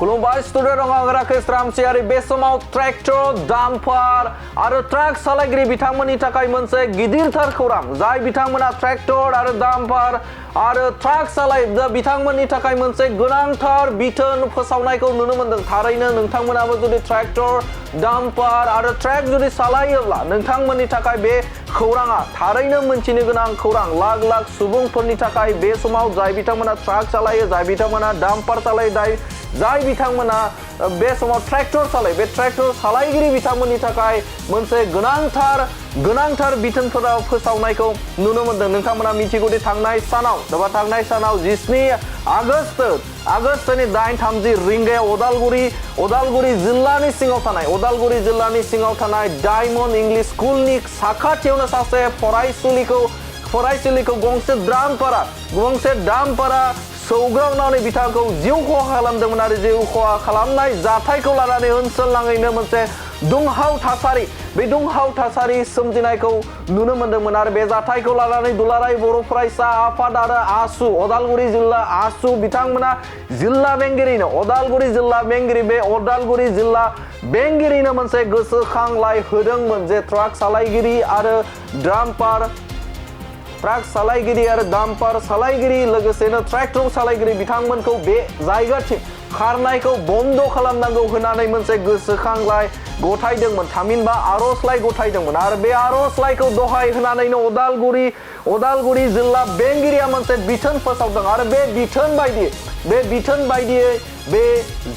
खुलुमबाय स्टुडिअ दं आं राकेश रामसियारि बे समाव ट्रेक्टर डाम्पार आरो ट्राक सालायगिरि बिथांमोननि थाखाय मोनसे गिदिरथार खौरां जाय बिथांमोना ट्रेक्टर आरो डाम्पार आरो ट्राक सालायो बिथांमोननि थाखाय मोनसे गोनांथार बिथोन फोसावनायखौ नुनो मोनदों थारैनो नोंथांमोनाबो जुदि ट्रेक्टर डाम्पार आरो ट्राक जुदि सालायोब्ला नोंथांमोननि थाखाय बे खौराङा थारैनो मोनथिनो गोनां खौरां लाख लाख सुबुंफोरनि थाखाय बे समाव जाय बिथांमोना ट्राक सालायो जाय बिथांमोना डाम्पार सालायो जाय बिथांमोना बे समाव ट्रेक्टर सालायो बे ट्रेक्टर सालायगिरि बिथांमोननि थाखाय मोनसे गोनांथार बिथोनफोराव फोसावनायखौ नुनो मोनदों नोंथांमोना मिथिगौदि थांनाय सानाव 17 आगस्तनि 8:30 रिंगायाव उदालगुरि जिल्लानि सिङाव थानाय डायमन्ड इंलिश स्कुलनि साखाथियावनो सासे फरायसुलिखौ गंसे डाम्पारा सौग्रावनानै बिथांखौ जिउ खहा खालामदोंमोन आरो जिउ खहा खालामनाय जाथायखौ लानानै ओनसोलनाङैनो मोनसे दुंहाव थासारि सोमजिनायखौ नुनो मोनदोंमोन आरो बे जाथायखौ लानानै दुलाराय बर' फरायसा आफाद आरो आसु उदालगुरि जिल्ला आसु बिथांमोना जिल्ला बेंगिरिनो उदालगुरि जिल्ला बेंगिरिनो मोनसे गोसोखांलाय होदोंमोन जे ट्राक सालायगिरि आरो डाम्पार सालायगिरि लोगोसेनो ट्रेक्टर सालायगिरि बिथांमोनखौ बे जायगाथिं खारनायखौ बन्द खालामनांगौ होननानै मोनसे गोसोखांलाय गथायदोंमोन थामहिनबा आर'जलाइ गथायदोंमोन आरो बे आर'जलाइखौ दहाय होनानैनो उदालगुरि जिल्ला बेंगिरिया मोनसे बिथोन फोसावदों आरो बे बिथोन बायदियै बे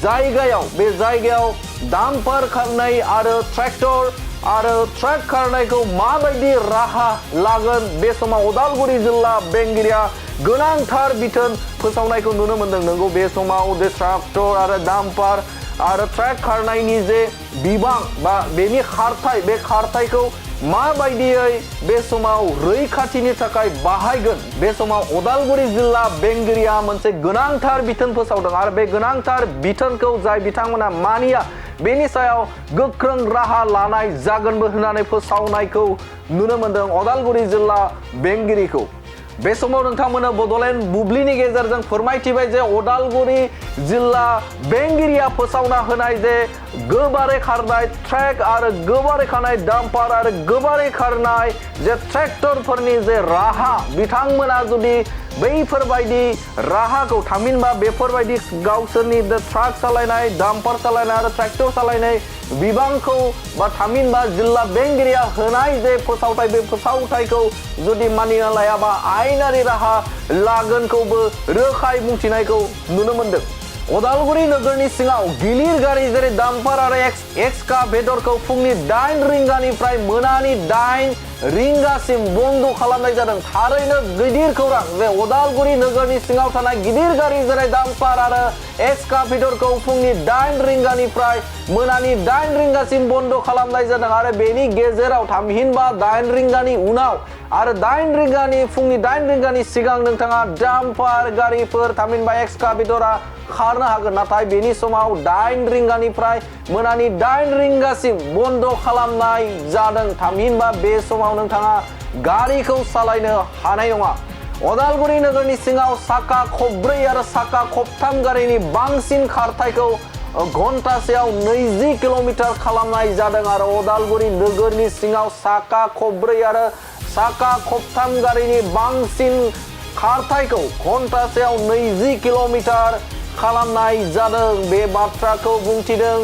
जायगायाव डाम्पार खारनाय आरो ट्रेक्टर आरो ट्राक खारनायखौ माबायदि राहा लागोन बे समाव उदालगुरि जिल्ला बेंगिरिया गोनांथार बिथोन फोसावनायखौ नुनो मोनदों नंगौ बे समाव जे ट्रेक्टर आरो डाम्पार आरो ट्राक खारनायनि जे बिबां बा बेनि खारथाय बे खारथायखौ माबायदियै बे समाव रैखाथिनि थाखाय बाहायगोन बे समाव उदालगुरि जिल्ला बेंगिरिया मोनसे गोनांथार बिथोन फोसावदों आरो बे गोनांथार बिथोनखौ जाय बिथांमोना मानिया बेनि सायाव गोख्रों राहा लानाय जागोनबो होननानै फोसावनायखौ नुनो मोनदों उदालगुरि जिल्ला बेंगिरिखौ बे समाव नोंथांमोना बड'लेण्ड बुब्लिनि गेजेरजों फोरमायथिबाय जे उदालगुरि जिल्ला बेंगिरिया फोसावना होनाय जे गोबारै खारनाय ट्रेक आरो गोबारै खारनाय डाम्पार आरो गोबारै खारनाय जे ट्रेक्टरफोरनि जे राहा बिथांमोना जुदि बैफोरबायदि राहाखौ थामहिनबा बेफोरबायदि गावसोरनि ट्राक सालायनाय डाम्पार सालायनाय आरो ट्रेक्टर सालायनाय बिबांखौ बा थामहिनबा जिल्ला बेंगिरिया होनाय जे फोसावथाय बे फोसावथायखौ जुदि मानिना लायाबा आयेनारि राहा लागोनखौबो रोखायै बुंथिनायखौ नुनो मोनदों उदालगुरि नोगोरनि सिङाव गिलिर गारि जेरै डाम्पार आरो एक्सकाभेटरखौ फुंनि 8 रिंगानिफ्राय मोनानि 8 रिंगासिम बन्द खालामनाय जादों थारैनो गिदिर खौरां जे उदालगुरि नोगोरनि सिङाव थानाय गिदिर गारि जेरै डाम्पार आरो एक्सकाभेटरखौ फुंनि 8 रिंगानिफ्राय मोनानि 8 रिंगासिम बन्द खालामनाय जादों आरो बेनि गेजेराव थामहिनबा 8 रिंगानि उनाव आरो फुंनि 8 रिंगानि सिगां नोंथाङा डाम्पार गारिफोर थामहिनबा एक्सकाभेटरा खारनो हागोन नाथाय बेनि समाव 8 रिंगानिफ्राय मोनानि 8 रिंगासिम बन्द खालामनाय जादों थामहिनबा बे समाव नोंथाङा गारिखौ सालायनो हानाय नङा उदालगुरि नोगोरनि सिङाव साखा खबब्रै आरो साखा खबथाम गारिनि बांसिन खारथायखौ घन्टासेयाव 20 किल'मिटार खालामनाय जादों आरो उदालगुरि नोगोरनि सिङाव साखा खबब्रै आरो साखा खबथाम गारिनि बांसिन खारथायखौ घन्टासेयाव 20 किल'मिटार खालामनाय जादों बे बाथ्राखौ बुंथिदों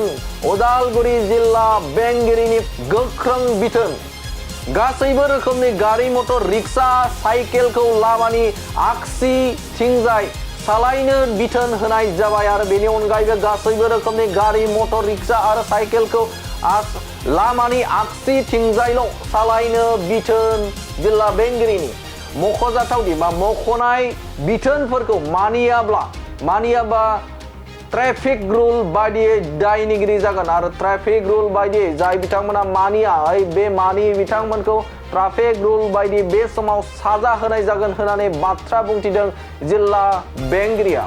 उदालगुरि जिल्ला बेंगिरिनि गोख्रों बिथोन गासैबो रोखोमनि गारि मटर रिक्सा साइकेलखौ लामानि आगसिथिंजाय सालायनो बिथोन होनाय जाबाय आरो बेनि अनगायैबो गासैबो रोखोमनि गारि मटर रिक्सा आरो साइकेलखौ लामानि आगसिथिंजायल' सालायनो बिथोन जिल्ला बेंगिरिनि मख'जाथावदि बा मख'नाय बिथोनफोरखौ मानियाबा ट्रेफिक रुल बायदियै दायनिगिरि जागोन आरो ट्रेफिक रुल बायदियै जाय बिथांमोना मानिया बे मानियै बिथांमोनखौ ट्राफिक रुल बायदि बे समाव साजा होनाय जागोन होननानै बाथ्रा बुंथिदों जिल्ला बेंगिरिया।